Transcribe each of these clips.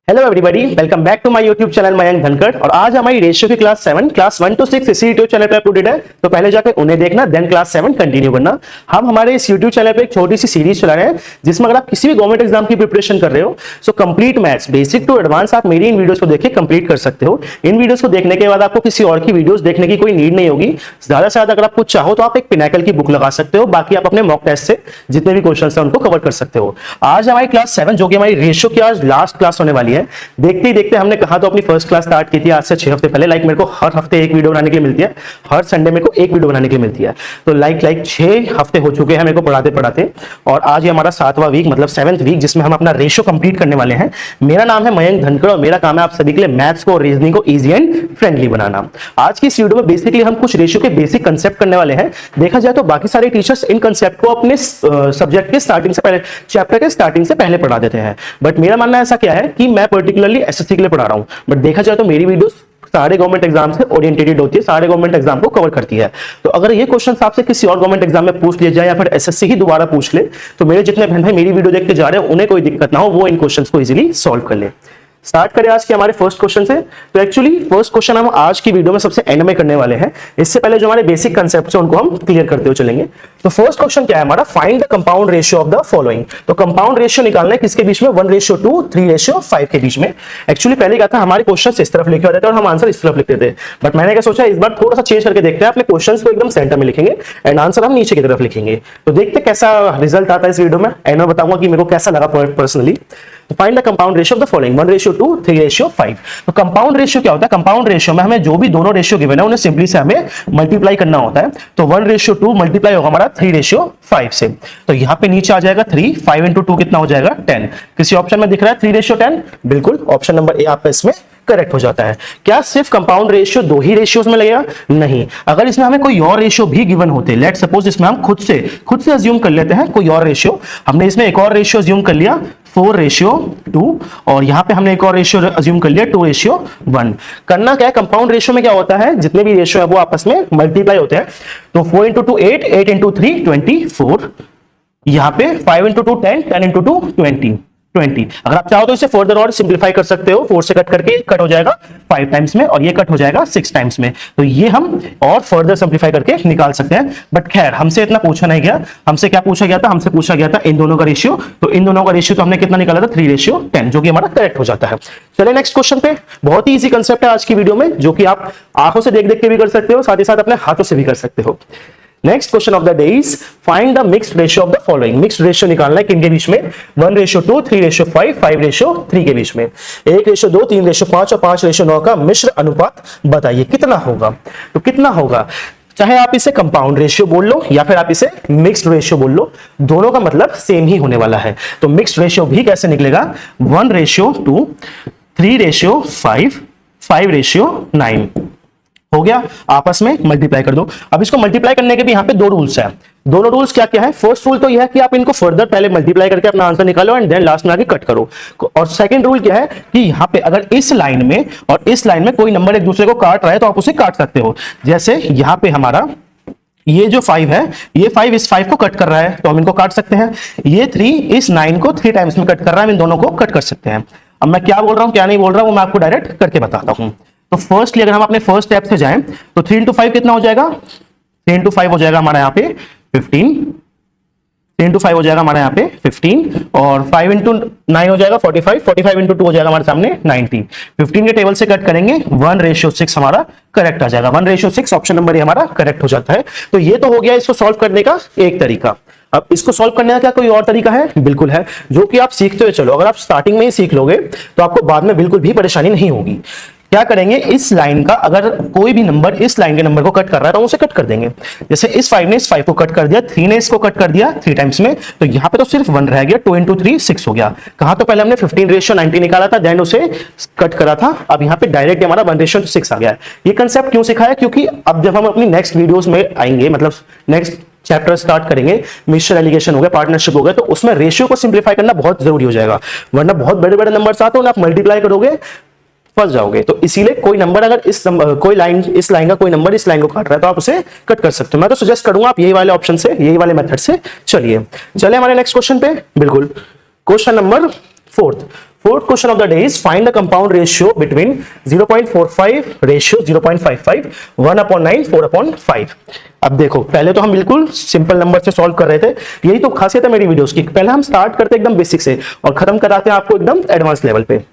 Hello everybody, welcome back to my YouTube channel Mayank Dhankhar. और आज हमारी रेशियो की क्लास 7 क्लास 1 to 6 इसी यूट्यूब चैनल पे अपलोडेड है, तो पहले जाकर उन्हें देखना, देन क्लास 7 कंटिन्यू करना। हम हमारे इस यूट्यूब चैनल पे एक छोटी सी सीरीज चला रहे हैं जिसमें अगर आप किसी भी गवर्नमेंट एग्जाम की प्रिपरेशन कर रहे हो so complete maths basic to advance आप मेरी इन वीडियोस को देख के कंप्लीट कर सकते हो। इन वीडियोस को देखने के बाद आपको किसी और की वीडियोस देखने की कोई नीड नहीं होगी। ज्यादा से ज्यादा अगर आप कुछ चाहो तो आप एक पिनाकल की बुक लगा सकते हो, बाकी आप अपने मॉक टेस्ट से जितने भी क्वेश्चन है उनको कवर कर सकते हो। आज हमारी क्लास 7 जो कि हमारी रेशियो की आज लास्ट क्लास होने वाली है। देखते देखते हमने कहा तो अपनी फर्स्ट क्लास स्टार्ट की थी आज से 6 हफ्ते पहले। लाइक मेरे को हर हफ्ते एक वीडियो बनाने के लिए मिलती है, हर संडे मेरे को एक वीडियो बनाने के लिए मिलती है। तो लाइक 6 हफ्ते हो चुके हैं मेरे को पढ़ाते पढ़ाते, और आज ये हमारा 7वां वीक मतलब 7th वीक जिसमें हम अपना रेशियो कंप्लीट करने वाले हैं। मेरा नाम है मयंक धनखड़ और मेरा काम है आप सभी के लिए मैथ्स को और रीजनिंग को इजी एंड फ्रेंडली बनाना। आज की इस वीडियो में बेसिकली हम कुछ रेशियो के बेसिक कंसेप्ट करने वाले हैं। देखा जाए तो बाकी सारे टीचर्स इन कंसेप्ट को अपने सब्जेक्ट के स्टार्टिंग से पहले, चैप्टर के स्टार्टिंग से पहले पढ़ा देते हैं, बट मेरा मानना ऐसा क्या है कि मैं पर्टिकुलरली एसएससी के लिए पढ़ा रहा हूं। बट देखा जाए तो मेरी वीडियोस सारे गवर्नमेंट एग्जाम से ओरिएंटेटेड होती है, सारे गवर्नमेंट एग्जाम को कवर करती है। तो अगर ये क्वेश्चन आपसे किसी और गवर्नमेंट एग्जाम में पूछ लिया जाए या फिर एसएससी ही दोबारा पूछ ले, तो मेरे जितने बहन भाई मेरी वीडियो देख के जा रहे हैं उन्हें कोई दिक्कत ना हो, वो इन क्वेश्चंस को इजीली सॉल्व कर ले। स्टार्ट करें आज के हमारे फर्स्ट क्वेश्चन से। तो एक्चुअली फर्स्ट क्वेश्चन हम आज की वीडियो में सबसे एंड में करने वाले हैं। इससे पहले जो हमारे बेसिक कंसेप्ट है उनको हम क्लियर करते हुए चलेंगे। तो फर्स्ट क्वेश्चन क्या है हमारा, find the compound ratio of the following. तो कंपाउंड रेशियो निकालना है किसके बीच में, 1:2, 3:5 के बीच में। एक्चुअली पहले क्या था, हमारे क्वेश्चन इस तरफ लिखे होते थे और हम आंसर इस तरफ लिखते थे, बट मैंने क्या सोचा इस बार थोड़ा सा चेंज करके देखते हैं, अपने क्वेश्चन को एकदम सेंटर में लिखेंगे एंड आंसर हम नीचे की तरफ लिखेंगे। तो देखते कैसा रिजल्ट आता है इस वीडियो में, एंड मैं बताऊंगा कि मेरे को कैसा लगा पर्सनली। तो find the compound ratio of the following 1:2, 3:5। तो कंपाउंड रेशियो क्या होता है, कंपाउंड रेशियो में हमें जो भी दोनों रेशियो गिवन है उन्हें सिंपली से हमें मल्टीप्लाई करना होता है। तो 1:2 मल्टीप्लाई होगा हमारा 3:5 से। तो यहां पे नीचे आ जाएगा 3, 5 into 2 कितना हो जाएगा 10। किसी ऑप्शन में दिख रहा है 3:10, बिल्कुल ऑप्शन नंबर ए आपका इसमें करेक्ट हो जाता है। क्या सिर्फ कंपाउंड रेशियो दो ही रेशियोज में लगेगा? नहीं, अगर इसमें हमें कोई और रेशियो भी गिवन होते, लेट सपोज इसमें हम खुद से अज्यूम कर लेते हैं कोई और रेशियो। हमने इसमें एक और रेशियो अज्यूम कर लिया 4:2, और यहां पे हमने एक और रेशियो अज्यूम कर लिया 2:1। करना क्या है, कंपाउंड रेशियो में क्या होता है, जितने भी रेशियो है वो आपस में मल्टीप्लाई होते हैं। तो 4 into 2 8, 8 into 3 24, यहां पे 5 into 2 10, 10 into 2 20। अगर आप चाहो तो इसे फर्दर और सिंप्लीफाई कर सकते हो, 4 से कट करके कट हो जाएगा 5 टाइम्स में, और ये कट हो जाएगा 6 टाइम्स में। तो ये हम और फर्दर सिंप्लीफाई करके निकाल सकते हैं। बट खैर हमसे इतना पूछा नहीं गया, हमसे क्या पूछा गया था, हमसे पूछा गया था इन दोनों का रेशियो। तो इन दोनों का रेशियो तो हमने कितना निकाला था 3:10, जो कि हमारा करेक्ट हो जाता है। चलिए नेक्स्ट क्वेश्चन पे। बहुत ही इजी कंसेप्ट है आज की वीडियो में, जो कि आप आंखों से देख देख के भी कर सकते हो, साथ ही साथ अपने हाथों से भी कर सकते हो। Next question of the day is find the mixed ratio of the following. Mixed ratio निकालना है किनके बीच में, 1:2, 3:5, 5:3 के बीच में। 1:2, 3:5 और 5:9 का मिश्र अनुपात बताइए कितना होगा। तो कितना होगा, चाहे आप इसे कंपाउंड रेशियो बोल लो या फिर आप इसे मिक्स्ड रेशियो बोल लो, दोनों का मतलब सेम ही होने वाला है। तो मिक्स्ड रेशियो भी कैसे निकलेगा, 1:2, 3:5, 5:9 हो गया, आपस में मल्टीप्लाई कर दो। अब इसको मल्टीप्लाई करने के भी यहां पे दो रूल्स है। दोनों रूल्स क्या क्या है, फर्स्ट रूल तो यह है कि आप इनको फर्दर पहले मल्टीप्लाई करके अपना आंसर निकालो एंड देन लास्ट में आके कट करो। और सेकंड रूल क्या है कि यहां पे अगर इस लाइन में और इस लाइन में कोई नंबर एक दूसरे को काट रहा है तो आप उसे काट सकते हो। जैसे यहां पे हमारा ये जो 5 है, ये 5 इस 5 को कट कर रहा है तो हम इनको काट सकते हैं। ये 3 इस 9 को 3 टाइम्स में कट कर रहा है, हम इन दोनों को कट कर सकते हैं। अब मैं क्या बोल रहा हूं क्या नहीं बोल रहा हूं वो मैं आपको डायरेक्ट करके बताता हूं। तो फर्स्टली अगर हम अपने फर्स्ट स्टेप से जाएं तो 3 into 5 कितना हो जाएगा, 3 into 5 हो जाएगा हमारा यहाँ पे 15, 3 into 5 हो जाएगा हमारे यहाँ पे 15, और 5 into 9 हो जाएगा 45, 45 into 2 हो जाएगा हमारे सामने 90। 15 के टेबल से कट करेंगे 1:6 हमारा करेक्ट आ जाएगा। 1:6 ऑप्शन नंबर ये हमारा करेक्ट हो जाता है। तो ये तो हो गया इसको सॉल्व करने का एक तरीका। अब इसको सॉल्व करने का क्या कोई और तरीका है, बिल्कुल है, जो कि आप सीखते हुए चलो। अगर आप स्टार्टिंग में ही सीख लोगे तो आपको बाद में बिल्कुल भी परेशानी नहीं होगी। क्या करेंगे, इस लाइन का अगर कोई भी नंबर इस लाइन के नंबर को कट कर रहा है तो उसे कट कर देंगे। जैसे इस 5 ने इस 5 को कट कर दिया, 3 ने इसको कट कर दिया 3 टाइम्स में, तो यहां पे तो सिर्फ 1 रह गया। 2 into 3 6 हो गया। कहां तो पहले हमने 15:90 निकाला था, देन उसे कट करा था। अब यहां पे डायरेक्ट हमारा 1:6 आ गया। ये कंसेप्ट क्यों सिखाया, क्योंकि अब जब हम अपनी नेक्स्ट वीडियोस में आएंगे, मतलब नेक्स्ट चैप्टर स्टार्ट करेंगे, मिक्सचर एलिगेशन हो गया, पार्टनरशिप हो गया, तो उसमें रेशियो को सिंप्लीफाई करना बहुत जरूरी हो जाएगा। वरना बहुत बड़े बड़े नंबर्स आते हैं, आप मल्टीप्लाई करोगे फंस जाओगे। तो इसीलिए कोई नंबर अगर कोई लाइन इस लाइन का कोई नंबर इस लाइन को काट रहा है तो आप उसे कट कर सकते हो। मैं तो सजेस्ट करूंगा आप यही वाले ऑप्शन से, यही वाले मेथड से चलिए हमारे नेक्स्ट क्वेश्चन पे। बिल्कुल question number 4 fourth question of the day is find the compound ratio between 0.45 ratio 0.55 1/9 4/5। अब देखो पहले तो हम बिल्कुल सिंपल नंबर से सॉल्व कर रहे थे, यही तो खासियत है मेरी वीडियोस की, पहले हम स्टार्ट करते हैं एकदम बेसिक से और खत्म कराते हैं आपको एकदम एडवांस लेवल पे।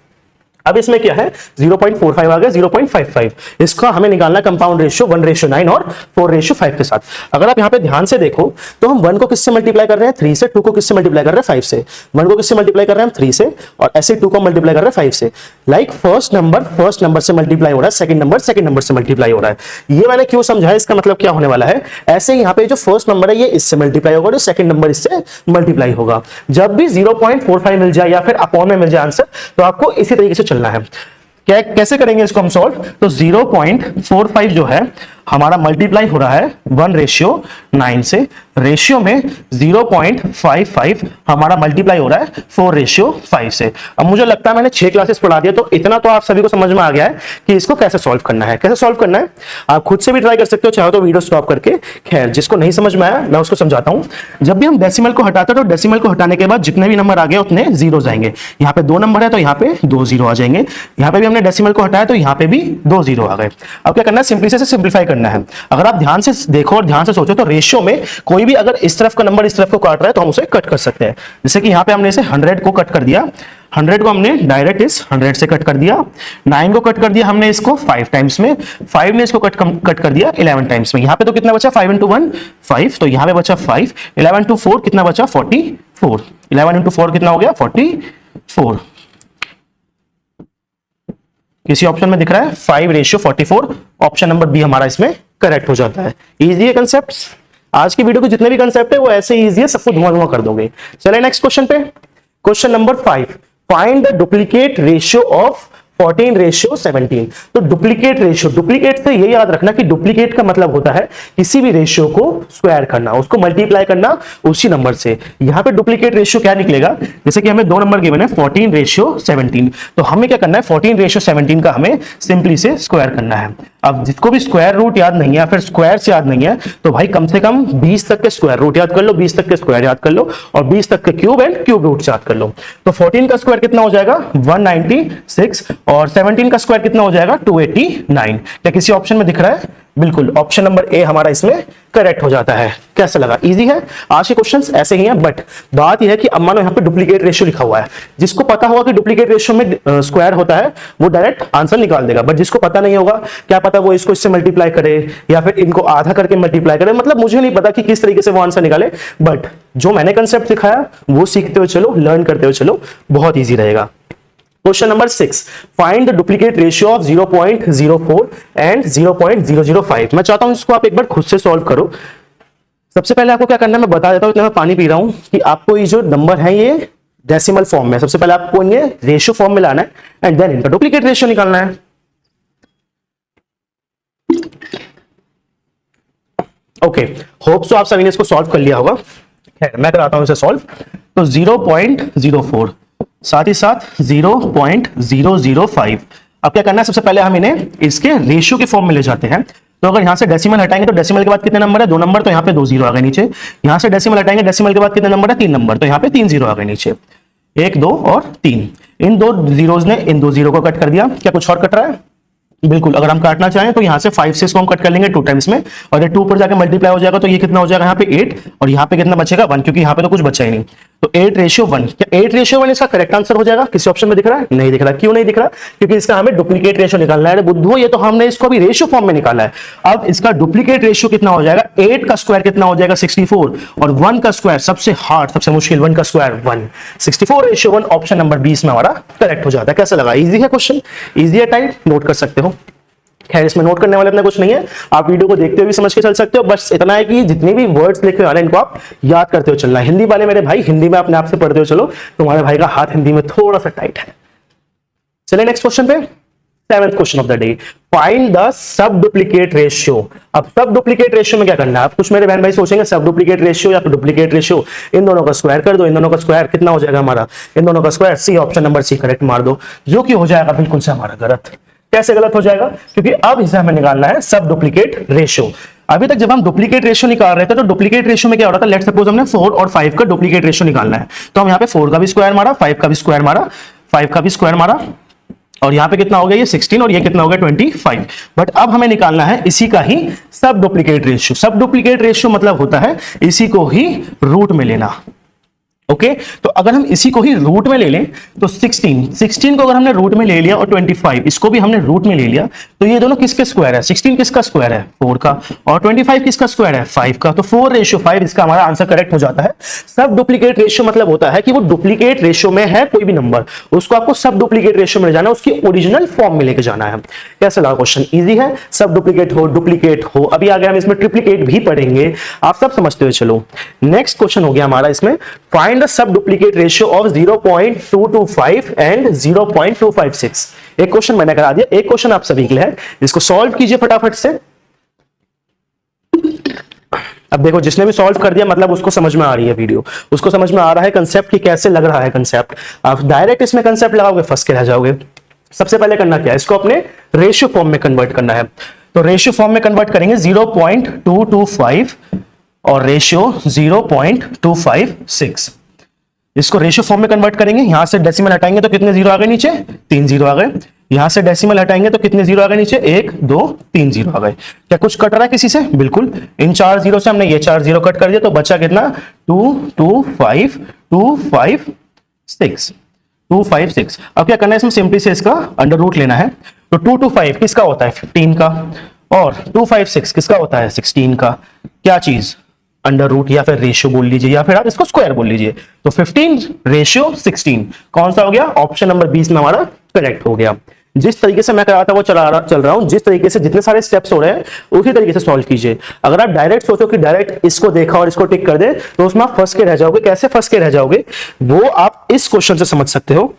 अब इसमें क्या है 0.45 आ गया 0.55, इसका हमें निकालना कंपाउंड रेशियो 1:9 और 4:5 के साथ। अगर आप यहाँ पे ध्यान से देखो तो हम 1 को किससे मल्टीप्लाई कर रहे हैं 3 से, 2 को किससे मल्टीप्लाई कर रहे हैं 5 से, 1 को किससे मल्टीप्लाई कर रहे हैं हम 3 से और ऐसे 2 को मल्टीप्लाई कर रहे हैं 5 से। लाइक फर्स्ट नंबर से मल्टीप्लाई हो रहा है, सेकंड नंबर से मल्टीप्लाई हो रहा है। ये मैंने क्यों समझा है, इसका मतलब क्या होने वाला है, ऐसे यहाँ पे जो फर्स्ट नंबर है ये इससे मल्टीप्लाई होगा और सेकंड नंबर इससे मल्टीप्लाई होगा। जब भी 0.45 मिल जाए या फिर अपॉन में मिल जाए आंसर, तो आपको इसी तरीके से चलना है। कैसे करेंगे इसको हम सॉल्व, तो 0.45 जो है हमारा मल्टीप्लाई हो रहा है 1:9 से, रेशियो में 0.55 हमारा मल्टीप्लाई हो रहा है 4:5 से। अब मुझे लगता है मैंने 6 क्लासेस पढ़ा दिया, तो इतना तो आप सभी को समझ में आ गया है कि इसको कैसे सॉल्व करना है। कैसे सॉल्व करना है आप खुद से भी ट्राई कर सकते हो, चाहो तो वीडियो स्टॉप करके। खैर जिसको नहीं समझ में आया मैं उसको समझाता हूं। जब भी हम डेसिमल को हटाते हैं तो डेसिमल को हटाने के बाद जितने भी नंबर आ गए उतने जीरो आएंगे। यहाँ पे 2 नंबर है तो यहाँ पे 2 जीरो आ जाएंगे। यहाँ पे भी हमने डेसिमल को हटाया तो यहाँ पे भी 2 जीरो आ गए। अब क्या करना है, सिंपली से सिंप्लीफाई करना है। अगर आप ध्यान से देखो और ध्यान से सोचो तो रेशियो में कोई भी अगर इस तरफ का नंबर इस तरफ को काट रहा है तो हम उसे कट कर सकते हैं। जैसे कि यहाँ पे हमने इसे 100 को कट कर दिया, 100 को हमने डायरेक्ट इस 100 से कट कर दिया, 9 को कट कर दिया हमने इसको 5 टाइम्स में, 5 ने इसको कट कर दिया 11 टाइम्स में। यहाँ पे तो कितना बचा 5 × 1 5, तो यहाँ पे बचा 5, 11 × 4 कितना बचा 44, 11 × 4 कितना हो गया 44। किसी ऑप्शन में दिख रहा है 5:44, ऑप्शन नंबर बी हमारा इसमें करेक्ट हो जाता है। इजी है कंसेप्ट, आज की वीडियो के जितने भी कंसेप्ट है वो ऐसे इजी है, सबको धुआं कर दोगे। चले नेक्स्ट क्वेश्चन पे, question number 5, find the duplicate ratio of 14:17। तो डुप्लीकेट रेशियो, डुप्लीकेट से ये याद रखना कि डुप्लीकेट का मतलब होता है किसी भी रेशियो को स्क्वायर करना, उसको मल्टीप्लाई करना उसी नंबर से। यहाँ पे डुप्लीकेट रेशियो क्या निकलेगा, जैसे कि हमें 2 नंबर गिवन है 14:17, तो हमें क्या करना है 14:17 का हमें सिंपली से स्क्वायर करना है। अब जिसको भी स्क्वायर रूट याद नहीं है या फिर स्क्वायर से याद नहीं है तो भाई कम से कम 20 तक के स्क्वायर रूट याद कर लो, 20 तक के स्क्वायर याद कर लो और 20 तक के क्यूब एंड क्यूब रूट याद कर लो। तो 14 का स्क्वायर कितना हो जाएगा 196 और 17 का स्क्वायर कितना हो जाएगा 289। क्या किसी ऑप्शन में दिख रहा है, बिल्कुल ऑप्शन नंबर ए हमारा इसमें करेक्ट हो जाता है। कैसा लगा, इजी है। आज के क्वेश्चंस ऐसे ही हैं, बट बात यह है कि अब मानो यहाँ पे डुप्लीकेट रेशियो लिखा हुआ है, जिसको पता होगा कि डुप्लीकेट रेशियो में स्क्वायर होता है वो डायरेक्ट आंसर निकाल देगा, बट जिसको पता नहीं होगा क्या पता वो इसको इससे मल्टीप्लाई करे या फिर इनको आधा करके मल्टीप्लाई करे, मतलब मुझे नहीं पता कि किस तरीके से वो आंसर निकाले, बट जो मैंने कंसेप्ट सिखाया वो सीखते हुए चलो, लर्न करते हुए चलो, बहुत ईजी रहेगा। Question number 6, find the duplicate ratio of 0.04 and 0.005। मैं चाहता हूं इसको आप एक बार खुद से सॉल्व करो। सबसे पहले आपको क्या करना है मैं बता देता हूं, इतना मैं पानी पी रहा हूं, कि आपको ये जो नंबर है ये डेसिमल फॉर्म में, सबसे पहले आपको ये रेशियो फॉर्म में लाना है एंड देन इनका डुप्लीकेट रेशियो निकालना है। ओके, होप सो आप सभी ने इसको सॉल्व कर लिया होगा। खैर मैं कराता हूं इसे सॉल्व। तो 0.04 साथ ही साथ 0.005। अब क्या करना है, सबसे पहले हम इन्हें इसके रेशियो के फॉर्म में ले जाते हैं। तो अगर यहां से डेसिमल हटाएंगे तो डेसिमल के बाद कितने नंबर है 2 नंबर, तो यहाँ पे 2 जीरो आ गए नीचे। यहां से डेसिमल हटाएंगे, डेसिमल के बाद कितने नंबर है 3 नंबर, तो यहाँ पे 3 जीरो आ गए नीचे, 1 2 और 3। इन 2 जीरोज ने इन 2 जीरो को कट कर दिया। क्या कुछ और कट रहा है, बिल्कुल। अगर हम काटना चाहें तो यहाँ से 5 से इसको हम कट कर लेंगे 2 टाइम्स में, और ये 2 पर जाकर मल्टीप्लाई हो जाएगा तो ये कितना हो जाएगा यहाँ पे 8 और यहाँ पे कितना बचेगा 1, क्योंकि यहाँ पे तो कुछ बचा ही नहीं। तो 8:1। क्या 8:1 इसका करेक्ट आंसर हो जाएगा? किसी ऑप्शन में दिख रहा है? नहीं दिख रहा। क्यों नहीं दिख रहा? क्योंकि इसका हमें डुप्लीकेट रेशियो निकालना है। बुद्धू, ये तो हमने इसको अभी रेशियो फॉर्म में निकाला है। अब इसका डुप्लीकेट रेशियो कितना हो जाएगा, 8 का स्क्वायर कितना हो जाएगा 64 और 1 का स्क्वायर सबसे हार्ड सबसे मुश्किल 1 का स्क्वायर 1, 64:1। ऑप्शन नंबर 20 में हमारा करेक्ट हो जाता है। कैसा लगा? इजी है क्वेश्चन, इजी है टाइप, नोट कर सकते हो। खैर इसमें नोट करने वाले इतना कुछ नहीं है, आप वीडियो को देखते हुए भी समझ के चल सकते हो। बस इतना है कि जितने भी वर्ड्स लिखे वाले इनको आप याद करते हुए चलना है। हिंदी वाले मेरे भाई हिंदी में अपने आप से पढ़ते हुए चलो, तुम्हारे भाई का हाथ हिंदी में थोड़ा सा टाइट है। चलिए नेक्स्ट क्वेश्चन पे, 7th question of the day, find the sub duplicate ratio. अब सब डुप्लीकेट रेशियो में क्या करना है? आप कुछ मेरे बहन भाई सोचेंगे सब डुप्लीकेट रेशियो या फिर डुप्लीकेट रेशियो, इन दोनों का स्क्वायर कर दो। इन दोनों का स्क्वायर कितना हो जाएगा हमारा, इन दोनों का स्क्वायर सी, ऑप्शन नंबर सी करेक्ट मार दो, जो कि हो जाएगा बिल्कुल से हमारा गलत। कैसे गलत हो जाएगा? क्योंकि अब इसे हमें निकालना है सब डुप्लीकेट रेशियो। अभी तक जब हम डुप्लीकेट रेशियो निकाल रहे थे तो डुप्लीकेट रेशियो में क्या हो रहा था, लेट्स सपोज हमने 4 और 5 का डुप्लीकेट रेशियो निकालना है, तो हम यहाँ पे 4 का भी स्क्वायर मारा, 5 का भी स्क्वायर मारा, 5 का भी स्क्वायर मारा, और यहाँ पे कितना हो गया ये 16, और ये कितना हो गया 25। बट अब हमें निकालना है इसी का ही सब डुप्लीकेट रेशियो। सब डुप्लीकेट रेशियो मतलब होता है इसी को ही रूट में लेना। ओके तो अगर हम इसी को ही रूट में ले लें तो 16 को अगर हमने रूट में ले लिया और 25 इसको भी हमने रूट में ले लिया, तो ये दोनों किसके स्क्वायर है? 16 किसका स्क्वायर है? 4 का, और 25 किसका स्क्वायर है? 5 का। तो 4:5 इसका हमारा आंसर करेक्ट हो जाता है। सब डुप्लीकेट रेशियो मतलब होता है कि वो डुप्लीकेट रेशियो में है कोई भी नंबर, उसको आपको सब डुप्लीकेट रेशियो में ले जाना है, उसकी ओरिजिनल फॉर्म में लेके जाना है। कैसे लगा क्वेश्चन? इजी है, सब डुप्लीकेट हो, डुप्लीकेट हो। अभी आगे हम इसमें ट्रिप्लीकेट भी पढ़ेंगे, आप सब समझते हुए चलो। नेक्स्ट क्वेश्चन हो गया हमारा इसमें, find the sub duplicate ratio of 0.225 and 0.256। एक क्वेश्चन मैंने करा दिया, एक क्वेश्चन आप सभी के लिए है, इसको सॉल्व कीजिए फटाफट से। अब देखो जिसने भी सॉल्व कर दिया मतलब उसको समझ में आ रही है वीडियो, उसको समझ में आ रहा है कंसेप्ट कि कैसे लग रहा है कंसेप्ट। आप डायरेक्ट इसमें कंसेप्ट लगाओगे फंस के रह जाओगे। सबसे पहले करना क्या है, इसको अपने रेशियो फॉर्म में कन्वर्ट करना है। तो रेशियो फॉर्म में कन्वर्ट करेंगे 0.225 और रेशियो 0.256। इसको रेशियो फॉर्म में कन्वर्ट करेंगे, यहां से डेसिमल हटाएंगे तो कितने जीरो आ गए नीचे? 3 जीरो आ गए। यहां से डेसिमल हटाएंगे तो कितने जीरो आ गए नीचे? 1 2 3 जीरो आ गए। क्या कुछ कट रहा है किसी से? बिल्कुल। इन 4 जीरो से हमने ये 4 जीरो कट कर दिया, तो बचा कितना? 256। अब क्या करना है इसमें? सिंपली से इसका अंडर रूट लेना है। तो 225 किसका होता है? 15 का, और 256 किसका होता है? 16 का। क्या चीज? अंडर रूट, या फिर रेशियो बोल लीजिए, या फिर आप इसको स्क्वायर बोल लीजिए। तो 15:16 कौन सा हो गया? ऑप्शन नंबर 20 में हमारा करेक्ट हो गया। जिस तरीके से मैं करा था वो चल रहा हूं, जिस तरीके से जितने सारे स्टेप्स हो रहे हैं उसी तरीके से सॉल्व कीजिए। अगर आप डायरेक्ट सोचो कि डायरेक्ट इसको देखा और इसको टिक कर दे तो उसमें आप फंस के रह जाओगे। कैसे फंस के रह जाओगे वो आप इस क्वेश्चन से समझ सकते हो,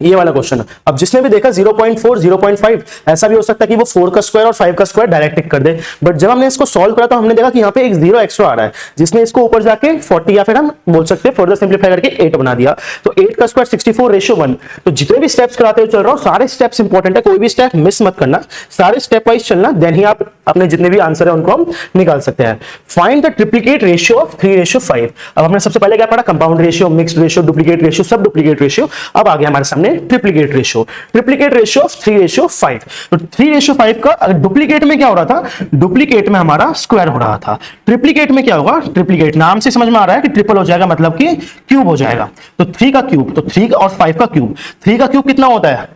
ये वाला क्वेश्चन। अब जिसने भी देखा 0.4 0.5, ऐसा भी हो सकता है कि वो 4 का स्क्वायर और 5 का स्क्वायर डायरेक्ट टिक कर दे। बट जब हमने इसको सॉल्व करा तो हमने देखा कि यहाँ पे एक जीरो एक्स्ट्रा आ रहा है, जिसने इसको ऊपर जाके 40 या फिर हम बोल सकते हैं फर्दर सिंप्लीफाई करके 8 बना दिया। तो 8 का स्क्वायर 64:1। तो जितने भी स्टेप्स कराते हुए चल रहा हूं सारे स्टेप्स इंपॉर्टेंट है, कोई भी स्टेप मिस मत करना, सारे स्टेप वाइज चलना, देन ही आप अपने जितने भी आंसर है उनको हम निकाल सकते हैं। Find the triplicate ratio of 3:5। अब हमने सबसे पहले क्या पढ़ा? Compound ratio, mixed ratio, duplicate ratio, सब डुप्लीकेट रेशियो। अब आ गया हमारे सामने triplicate ratio. Triplicate ratio of 3:5। तो 3:5 का डुप्लीकेट में क्या हो रहा था? डुप्लीकेट में हमारा स्क्वायर हो रहा था। ट्रिप्लीकेट में क्या होगा? ट्रिप्लीकेट नाम से समझ में आ रहा है कि ट्रिपल हो जाएगा, मतलब कि क्यूब हो जाएगा। तो 3 का क्यूब, तो 3 और 5 का क्यूब। 3 का क्यूब कितना होता है?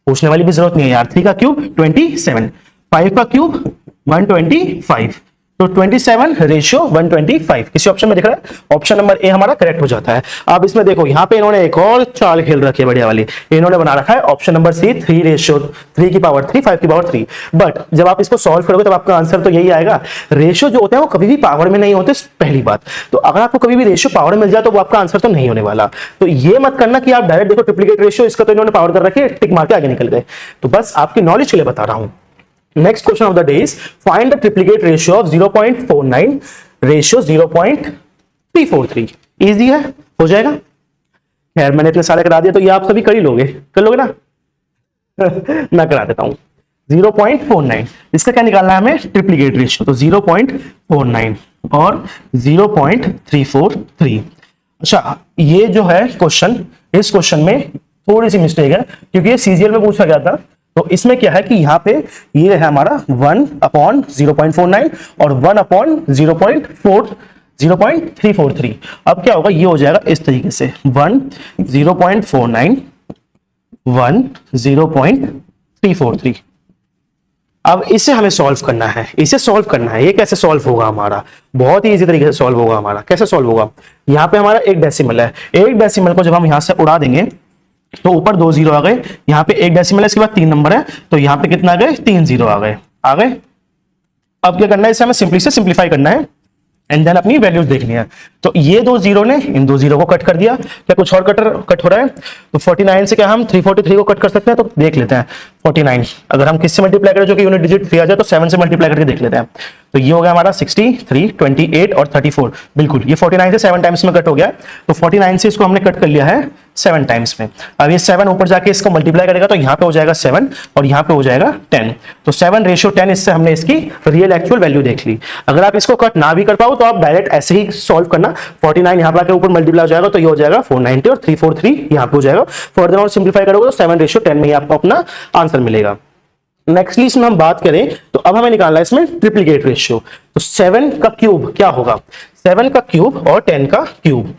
पूछने वाली भी जरूरत नहीं है यार। 3 का क्यूब 27, 5 का क्यूब 125, तो 27:125। किसी ऑप्शन में दिख रहा है? ऑप्शन नंबर ए हमारा करेक्ट हो जाता है। अब इसमें देखो यहाँ पे इन्होंने एक और चाल खेल रखी है बढ़िया वाली, इन्होंने बना रखा है ऑप्शन नंबर सी 3:3 की पावर 3 5 की पावर 3। बट जब आप इसको सॉल्व करोगे तब आपका आंसर तो यही आएगा। रेशियो जो होते हैं वो कभी भी पावर में नहीं होते, पहली बात। तो अगर आपको कभी भी रेशियो पावर मिल जाए तो वो आपका आंसर तो नहीं होने वाला। तो ये मत करना कि आप डायरेक्ट देखो ट्रिप्लीकेट रेशियो, इसका तो इन्होंने पावर कर रखी है, टिक मार के आगे निकल गए। तो बस आपकी नॉलेज के लिए बता रहा हूं। Next question of the day is find the triplicate ratio of 0.49 ratio 0.343। Easy है, हो जाएगा। खैर मैंने इतने सारे करा दिया तो ये आप सभी कर ही लोगे, कर लोगे ना? मैं करा देता हूं। 0.49 इसका क्या निकालना है हमें? Triplicate ratio. तो 0.49 और 0.343। अच्छा ये जो है क्वेश्चन, इस क्वेश्चन में थोड़ी सी मिस्टेक है क्योंकि ये सीजीएल में पूछा गया था। तो इसमें क्या है कि यहाँ पे ये है हमारा 1/0.49 और 1/0.343। अब क्या होगा? ये हो जाएगा इस तरीके से 1/0.49 1/0.343। अब इसे हमें सॉल्व करना है, इसे सॉल्व करना है। ये कैसे सॉल्व होगा हमारा? बहुत ही इजी तरीके से सॉल्व होगा हमारा। कैसे सॉल्व होगा? यहाँ पे हमारा एक डेसिमल है, एक डेसिमल को जब हम यहां से उड़ा देंगे तो ऊपर 2 जीरो आ गए, यहाँ पे एक डेसिमल है, इसके बाद 3 नंबर है, तो यहाँ पे कितना आ गए? 3 जीरो आ गए। अब क्या करना है? इसे हमें सिंपली से सिंप्लीफाई करना है एंड देन अपनी वैल्यूज देखनी है। तो ये 2 जीरो ने इन 2 जीरो को कट कर दिया। क्या कुछ और कट हो रहा है? तो 49 से क्या हम 343 को कट कर सकते हैं? तो देख लेते हैं। 49। अगर हम किससे मल्टीप्लाई करें जो कि यूनिट डिजिट 3 आ जाए तो 7 से मल्टीप्लाई करके देख लेते हैं। तो ये हो गया हमारा 63, 28 और 34। बिल्कुल ये 49 से 7 टाइम्स में कट हो गया, तो 49 से इसको हमने कट कर लिया है 7 टाइम्स में। अब ये 7 ऊपर जाके इसको मल्टीप्लाई करेगा तो यहाँ पे हो जाएगा 7 और यहाँ पे हो जाएगा 10। तो 7:10, इससे हमने इसकी रियल एक्चुअल वैल्यू देख ली। अगर आप इसको कट ना भी कर पाओ तो आप डायरेक्ट ऐसे ही सॉल्व करना। 49 यहाँ पे ऊपर मल्टीप्लाई हो जाएगा तो ये हो जाएगा 490 और 343 यहाँ पे हो जाएगा। फर्दर और सिंप्लीफाई करोगे तो 7:10 में ही आपको अपना आंसर मिलेगा। नेक्स्टली इसमें हम बात करें तो अब हमें निकालना है इसमें ट्रिप्लीकेट रेशियो। तो 7 का क्यूब क्या होगा? 7 का क्यूब और 10 का क्यूब,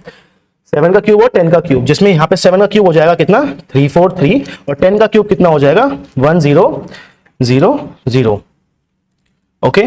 7 का क्यूब और 10 का क्यूब, जिसमें यहाँ पे 7 का क्यूब हो जाएगा कितना 343 और 10 का क्यूब कितना हो जाएगा 1000। ओके,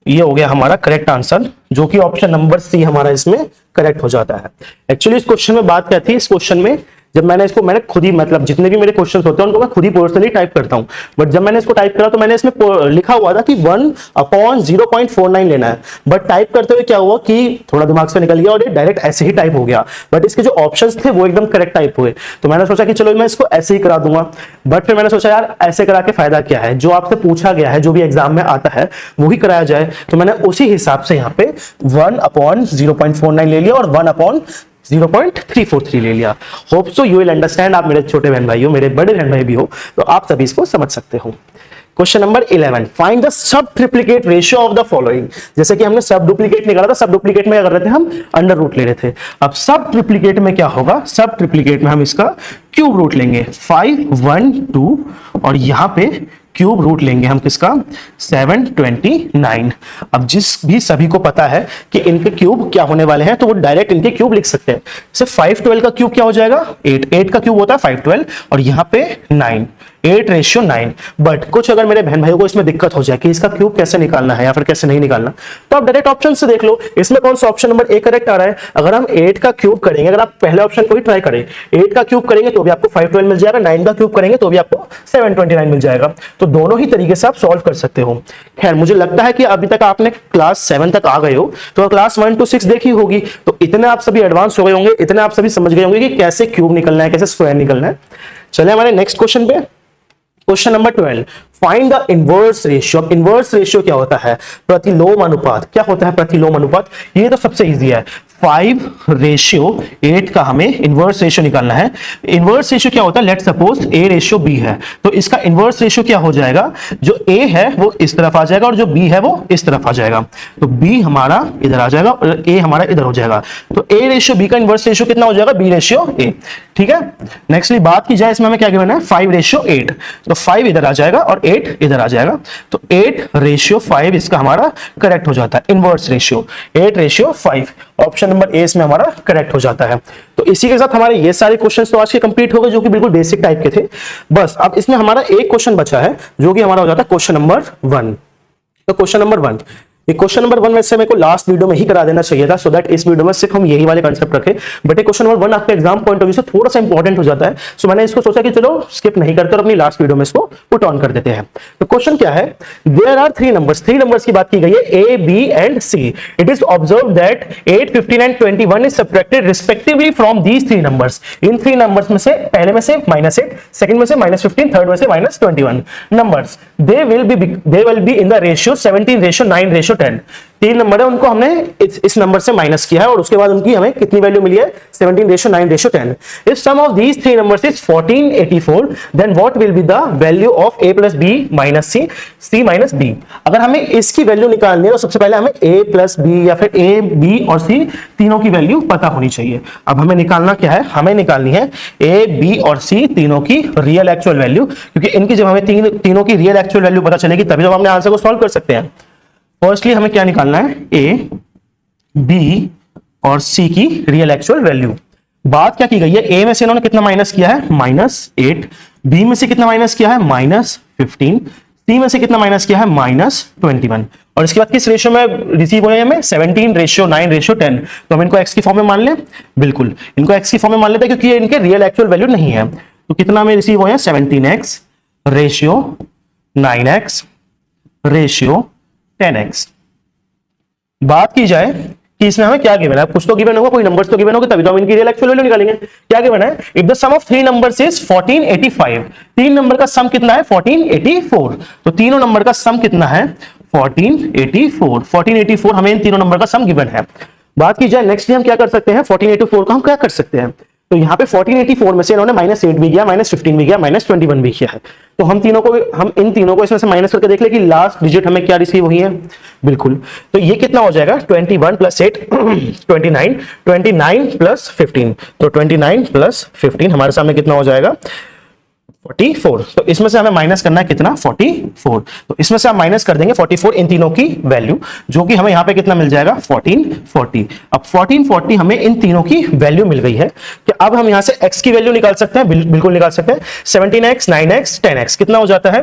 ये हो गया हमारा करेक्ट आंसर, जो कि ऑप्शन नंबर सी हमारा इसमें करेक्ट हो जाता है। एक्चुअली इस क्वेश्चन में बात क्या थी, इस क्वेश्चन में जब मैंने खुद ही मतलब जितने भी मेरे क्वेश्चंस होते हैं उनको मैं खुद ही पर्सनली टाइप करता हूं, बट जब मैंने इसको टाइप करा तो मैंने इसमें लिखा हुआ था कि 1/0.49 लेना है, बट टाइप करते हुए क्या हुआ कि थोड़ा दिमाग से निकल गया और ये डायरेक्ट ऐसे ही टाइप हो गया, बट इसके जो ऑप्शंस थे वो एकदम करेक्ट टाइप हुए। तो मैंने सोचा कि चलो मैं इसको ऐसे ही करा दूंगा, बट फिर मैंने सोचा यार ऐसे करा के फायदा क्या है, जो आपसे पूछा गया है, जो भी एग्जाम में आता है वो ही कराया जाए। तो मैंने उसी हिसाब से यहाँ पे 1/0.49 ले लिया और 1/0.343 ले लिया। Hope so you will understand. आप मेरे छोटे बहन भाई हो, मेरे बड़े बहन भाई भी हो, तो आप सभी इसको समझ सकते हो। Question number 11, find the sub triplicate ratio of the following. जैसे कि हमने सब डुप्लीकेट निकाला था, सब डुप्लीकेट में क्या कर रहे थे हम, अंडर रूट ले रहे थे। अब सब ट्रिप्लीकेट में क्या होगा, सब ट्रिप्लीकेट में हम इसका क्यूब रूट लेंगे 5, 1, 2 और यहां पे क्यूब रूट लेंगे हम किसका 729। अब जिस भी सभी को पता है कि इनके क्यूब क्या होने वाले हैं तो वो डायरेक्ट इनके क्यूब लिख सकते हैं। जैसे 512 का क्यूब क्या हो जाएगा 8 का क्यूब होता है 512 और यहाँ पे 9, 8:9। बट कुछ अगर मेरे बहन भाइयों को इसमें दिक्कत हो जाए कि इसका क्यूब कैसे निकालना है या फिर कैसे नहीं निकालना, तो आप डायरेक्ट ऑप्शन से देख लो इसमें कौन सा ऑप्शन नंबर ए करेक्ट आ रहा है। अगर हम 8 का क्यूब करेंगे, अगर आप पहले ऑप्शन को ही ट्राई करें, 8 का क्यूब करेंगे तो भी आपको 512 मिल जाएगा, 9 का क्यूब करेंगे तो भी आपको 729 मिल जाएगा। तो दोनों ही तरीके से आप सॉल्व कर सकते हो। खैर मुझे लगता है कि अभी तक आपने क्लास 7 तक आ गए हो, तो क्लास 1 to 6 देखी होगी, तो इतने आप सभी एडवांस हो गए होंगे, इतने आप सभी समझ गए होंगे कि कैसे क्यूब निकलना है, कैसे स्क्वायर निकलना है। चले हमारे नेक्स्ट क्वेश्चन पे। Question number 12, find the inverse ratio. अब इनवर्स रेशियो क्या होता है, प्रतिलोम अनुपात। क्या होता है प्रतिलोम अनुपात, ये तो सबसे इजी है। 5:8 का हमें इनवर्स रेशियो निकालना है। इनवर्स रेशियो क्या होता है, लेट सपोज A:B है, तो इसका इनवर्स रेशियो क्या हो जाएगा, जो A है वो इस तरफ आ जाएगा और जो B है वो इस तरफ आ जाएगा। तो B हमारा इधर आ जाएगा और A हमारा इधर हो जाएगा। तो A:B का इनवर्स रेशियो कितना हो जाएगा, B:A। ठीक है, नेक्स्टली बात की जाए इसमें हमें क्या गिवन है 5:8, तो 5 इधर आ जाएगा और 8 इधर आ जाएगा। तो 8:5 इसका हमारा करेक्ट हो जाता है inverse ratio, 8:5। Option number A इसमें हमारा करेक्ट हो जाता है। तो इसी के साथ हमारे ये सारे क्वेश्चंस तो आज के कंप्लीट हो गए, जो कि बिल्कुल बेसिक टाइप के थे। बस अब इसमें हमारा एक क्वेश्चन बचा है, जो कि हमारा हो जाता है क्वेश्चन नंबर 1। तो क्वेश्चन नंबर 1, ये क्वेश्चन नंबर 1 वैसे मेरे को लास्ट वीडियो में ही करा देना चाहिए था, सो दैट इस वीडियो में सिर्फ हम यही वाले कंसेप्ट रखें, बट ये क्वेश्चन नंबर 1 आपके एग्जाम पॉइंट ऑफ व्यू से थोड़ा सा इंपॉर्टेंट हो जाता है। सो मैंने इसको सोचा कि चलो स्किप नहीं करते और अपनी लास्ट वीडियो में इसको पुट ऑन कर देते हैं। तो क्वेश्चन क्या है, देयर आर 3 नंबर्स, 3 नंबर्स की बात की गई है A, B and C। It is observe that 8, 15 and 21 is subtracted respectively from these 3 numbers. In 3 numbers में से पहले में से -8, सेकंड में से -15, थर्ड में से -21 numbers, they will be in the ratio 17:9:10। 3 number है, उनको हमने इस नंबर से माइनस किया है और उसके बाद उनकी हमें कितनी वैल्यू मिली है 17:9:10। If sum of these 3 numbers is 1484, then what will be the value of A + B - C, C - D। अगर हमें इसकी वैल्यू निकालनी है तो सबसे पहले हमें A + B या फिर A, B और C तीनों की वैल्यू पता होनी चाहिए। अब हमें निकालना क्या है, हमें निकालनी है A, B और C तीनों की रियल एक्चुअल वैल्यू, क्योंकि इनकी जब हमें तीनों की रियल एक्चुअल वैल्यू पता चलेगी तभी जब हमने आंसर को सॉल्व कर सकते हैं। फर्स्टली हमें क्या निकालना है, A, B और C की रियल एक्चुअल वैल्यू। बात क्या की गई है, A में से इन्होंने कितना माइनस किया है -8, B में से कितना माइनस किया है -15, C में से कितना माइनस किया है -21। और इसके बाद किस रेशियो में रिसीव हुए हमें 17:9:10। तो हम इनको x की फॉर्म में मान लें, बिल्कुल इनको x की फॉर्म में मान लेते हैं क्योंकि ये इनके रियल एक्चुअल वैल्यू नहीं है। तो कितना में रिसीव हुए हैं 17x ratio 9x ratio 10x। बात की जाए कि इसमें हमें क्या गिवन है, कुछ तो गिवन होगा, कोई नंबर्स तो गिवन होगा, तभी तो हम इनकी रियल एक्चुअल वैल्यू निकालेंगे। क्या गिवन है, if the sum of three numbers is 1485, तीन नंबर का सम कितना है 1484, तो तीनों नंबर का सम कितना है 1484 हमें इन तीनों नंबर का सम गिवन है। बात की जाए नेक्स्ट हम क्या कर सकते हैं, 1484 का हम क्या कर सकते हैं, तो यहाँ पे 1484 में से इन्होंने -8 भी किया, -15 भी किया, -21 भी किया है, तो हम इन तीनों को इसमें से माइनस करके देख ले कि लास्ट डिजिट हमें क्या रिसीव हुई है, बिल्कुल। तो ये कितना हो जाएगा 21 + 8 29, 29 + 15, तो 29 + 15 हमारे सामने कितना हो जाएगा 44। तो इसमें से हमें माइनस करना है कितना 44, तो इसमें से हम माइनस कर देंगे 44 इन तीनों की वैल्यू, जो कि हमें यहां पे कितना मिल जाएगा 1440। अब 1440 हमें इन तीनों की वैल्यू मिल गई है कि अब हम यहां से x की वैल्यू निकाल सकते हैं, बिल्कुल निकाल सकते हैं। 17x 9x 10x कितना हो जाता है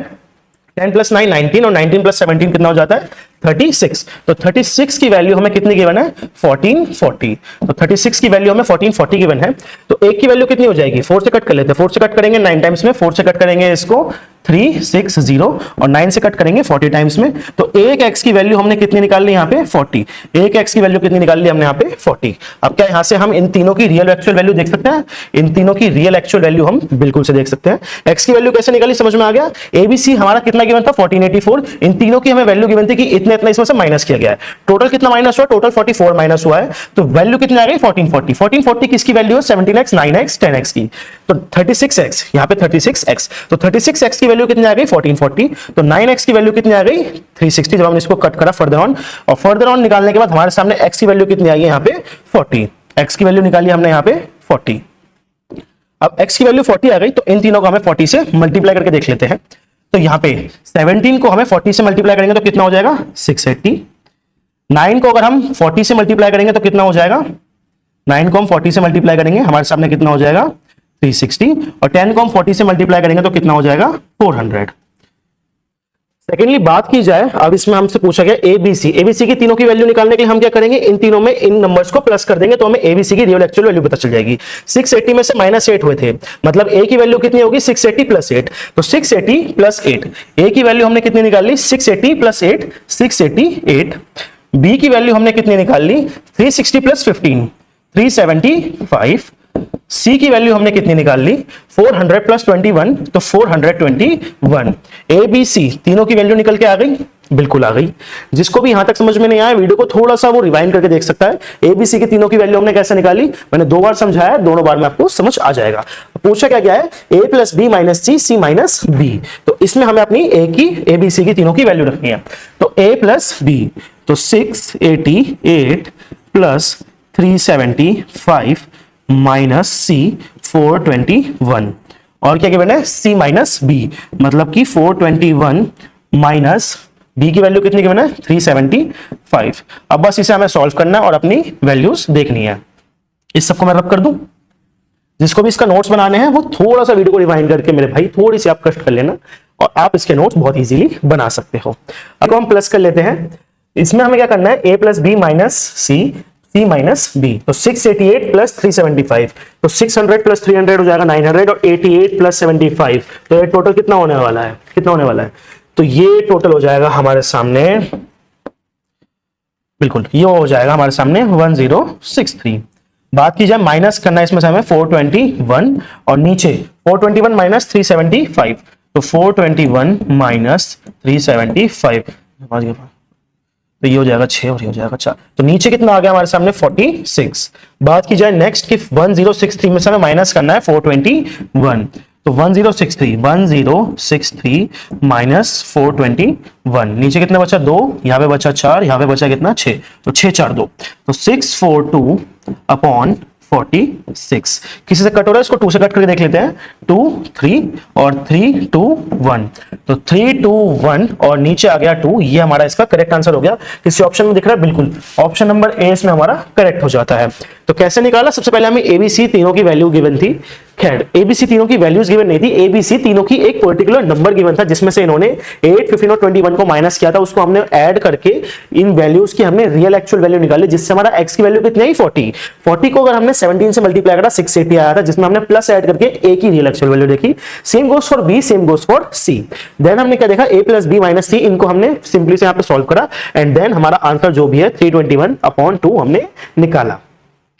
10 + 9 19 और 19 + 17 कितना हो जाता है 36। तो 36 की वैल्यू हमें कितनी गिवन है 1440, तो 36 की वैल्यू हमें 1440 गिवन है। तो एक की वैल्यू कितनी हो जाएगी 4 से कट कर लेते हैं, 4 से कट करेंगे 9 टाइम्स में, 4 से कट करेंगे इसको 360 और 9 से कट करेंगे 40 टाइम्स में। तो एक x की वैल्यू हमने कितनी निकाल ली यहाँ पे 40, एक x की वैल्यू कितनी निकाल ली हमने यहाँ पे 40। अब क्या यहाँ से हम इन तीनों की रियल एक्चुअल वैल्यू देख सकते हैं, इन तीनों की रियल एक्चुअल वैल्यू हम बिल्कुल से देख सकते हैं। x की वैल्यू कैसे निकाली समझ में आ गया, ABC हमारा कितना गिवन था 1484, इन तीनों की हमें वैल्यू गिवन थी कि इतना इतना इसमें से माइनस किया गया है, टोटल कितना माइनस हुआ टोटल 44 माइनस हुआ है, तो वैल्यू कितनी आ गई 1440। 1440 किसकी वैल्यू है 17x 9x 10x की, तो 36x यहाँ पे 36x, तो 36x की वैल्यू कितनी आ गई 1440, तो 9x की वैल्यू कितनी आ गई 360। जब हमने इसको कट करा फर्दर ऑन निकालने के बाद हमारे सामने x की वैल्यू कितनी आई है यहाँ पे 40, x की वैल्यू निकाली हमने यहाँ पे 40। अब x की वैल्यू 40 आ गई, तो इन तीनों को हमें 40 से मल्टीप्लाई करके देख लेते हैं। तो यहाँ पे 17 को हमें 40 से मल्टीप्लाई करेंगे तो कितना हो जाएगा 680, 9 को अगर हम 40 से मल्टीप्लाई करेंगे तो कितना हो जाएगा, 9 को हम 40 से मल्टीप्लाई करेंगे हमारे सामने कितना हो जाएगा 360, और 10 को हम 40 से मल्टीप्लाई करेंगे तो कितना हो जाएगा 400। सेकेंडली बात की जाए, अब इसमें हमसे पूछा गया एबीसी की तीनों की वैल्यू निकालने के लिए हम क्या करेंगे, इन तीनों में इन नंबर्स को प्लस कर देंगे तो हमें एबीसी की रियल एक्चुअल वैल्यू पता चल जाएगी। 680 में से -8 हुए थे, मतलब ए की वैल्यू कितनी होगी 680 + 8, तो 680 + 8, ए की वैल्यू हमने कितनी निकाल ली 680 + 8 688, बी की वैल्यू हमने कितनी निकाल ली 360 + 15 375, सी की वैल्यू हमने कितनी निकाल ली 400 + 21 तो 421। ए बी सी तीनों की वैल्यू निकल के आ गई, बिल्कुल आ गई। जिसको भी यहां तक समझ में नहीं आया वीडियो को थोड़ा सा वो रिवाइंड करके देख सकता है। ए बी सी की तीनों की वैल्यू हमने कैसे निकाली, मैंने 2 बार समझाया, दोनों बार में आपको समझ आ जाएगा। पूछा क्या गया है a + b - c c - b, तो इसमें हमें अपनी ए बी सी की तीनों की वैल्यू रखनी है। तो a + b, तो 688 + 375 - c 421, और क्या गिवन है c - b, मतलब कि 421 माइनस b की वैल्यू कितनी गिवन है 375। अब बस इसे हमें सॉल्व करना है और अपनी वैल्यूज देखनी है। इस सबको मैं रब कर दूं, जिसको भी इसका नोट्स बनाने हैं वो थोड़ा सा वीडियो को रिवाइंड करके मेरे भाई थोड़ी सी आप कष्ट कर लेना और आप इसके नोट्स बहुत इजीली बना सकते हो। अब हम प्लस कर लेते हैं, इसमें हमें क्या करना है a + b - c c - b, तो 688 + 375, तो 600 + 300 हो जाएगा 900, और 88 + 75, तो ये टोटल कितना होने वाला है, कितना होने वाला है, तो ये टोटल हो जाएगा हमारे सामने, बिल्कुल ये हो जाएगा हमारे सामने 1063। बात की जाए माइनस करना है इसमें से हमें 421, और नीचे 421 - 375, तो 421 - 375 तो ये हो जाएगा 6 और ये हो जाएगा 4, तो नीचे कितना आ गया हमारे सामने 46। बात की जाए नेक्स्ट की 1063 में से हमें माइनस करना है 421, तो 1063 - 421, नीचे कितना बचा 2, यहाँ पे बचा 4, यहाँ पे बचा कितना 6, तो 6 4 2, तो 642/46। किसी से कट हो रहा है, इसको 2 से कट करके देख लेते हैं, 2 3 और 3 2 1, तो 3 2 1 और नीचे आ गया 2, ये हमारा इसका करेक्ट आंसर हो गया। किसी ऑप्शन में दिख रहा है, बिल्कुल ऑप्शन नंबर ए इसमें हमारा करेक्ट हो जाता है। तो कैसे निकाला, सबसे पहले हमें एबीसी तीनों की वैल्यू गिवन थी, खैर एबीसी तीनों की वैल्यूज गिवन नहीं थी, एबीसी तीनों की एक पर्टिकुलर नंबर गिवन था जिसमें से इन्होंने 8, 15 और 21 को माइनस किया था, उसको हमने ऐड करके इन वैल्यूज की हमने रियल एक्चुअल वैल्यू निकाली, जिससे हमारा एक्स की वैल्यू कितनी आई 40 को अगर हमने 17 से मल्टीप्लाई करा 680 आया था, जिसमें हमने प्लस ऐड करके ए की रियल एक्चुअल वैल्यू देखी। Same goes for B, same goes for C. Then हमने क्या देखा, a plus B minus C, इनको हमने सिंपली से यहाँ पे सॉल्व करा एंड देन हमारा आंसर जो भी है 321/2 हमने निकाला।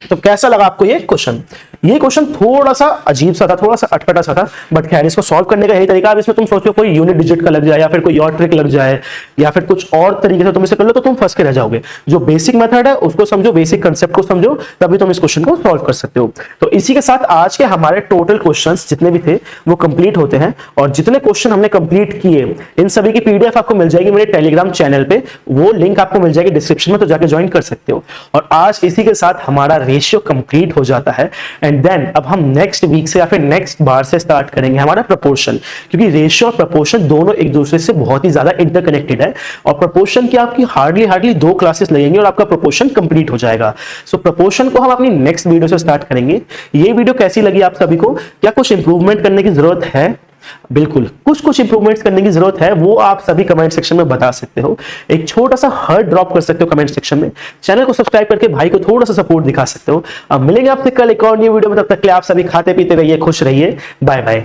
तो कैसा लगा आपको ये क्वेश्चन? ये क्वेश्चन थोड़ा सा अजीब सा था, थोड़ा सा अटपटा सा था, बट खैर इसको सॉल्व करने का यही तरीका। अब इसमें तुम सोचो कोई यूनिट डिजिट का लग जाए या फिर कोई और ट्रिक लग जाए या फिर कुछ और तरीके से तुम इसे कर लो तो तुम फंस के रह जाओगे। जो बेसिक मेथड है उसको समझो, बेसिक कंसेप्ट को समझो, तभी तुम इस क्वेश्चन को सॉल्व कर सकते हो। तो इसी के साथ आज के हमारे टोटल क्वेश्चंस जितने भी थे वो कंप्लीट होते हैं, और जितने क्वेश्चन हमने कंप्लीट किए इन सभी की पीडीएफ आपको मिल जाएगी मेरे टेलीग्राम चैनल पे, वो लिंक आपको मिल जाएगी डिस्क्रिप्शन में, तो जाके ज्वाइन कर सकते हो। और आज इसी के साथ हमारा रेशियो कंप्लीट हो जाता है एंड देन अब हम नेक्स्ट वीक से या फिर नेक्स्ट बार से स्टार्ट करेंगे हमारा प्रपोर्शन, क्योंकि रेशियो और प्रपोर्शन दोनों एक दूसरे से बहुत ही ज्यादा इंटरकनेक्टेड है, और प्रपोर्शन की आपकी हार्डली 2 क्लासेस लगेंगे और आपका प्रपोर्शन कंप्लीट हो जाएगा। सो प्रपोर्शन को हम अपनी नेक्स्ट वीडियो से स्टार्ट करेंगे। ये वीडियो कैसी लगी आप सभी को? क्या कुछ इंप्रूवमेंट करने की जरूरत है? बिल्कुल कुछ इंप्रूवमेंट्स करने की जरूरत है, वो आप सभी कमेंट सेक्शन में बता सकते हो। एक छोटा सा हार्ट ड्रॉप कर सकते हो कमेंट सेक्शन में, चैनल को सब्सक्राइब करके भाई को थोड़ा सा सपोर्ट दिखा सकते हो। अब मिलेंगे आपसे कल एक और न्यू वीडियो में, तब तक के लिए आप सभी खाते पीते रहिए, खुश रहिए, बाय बाय।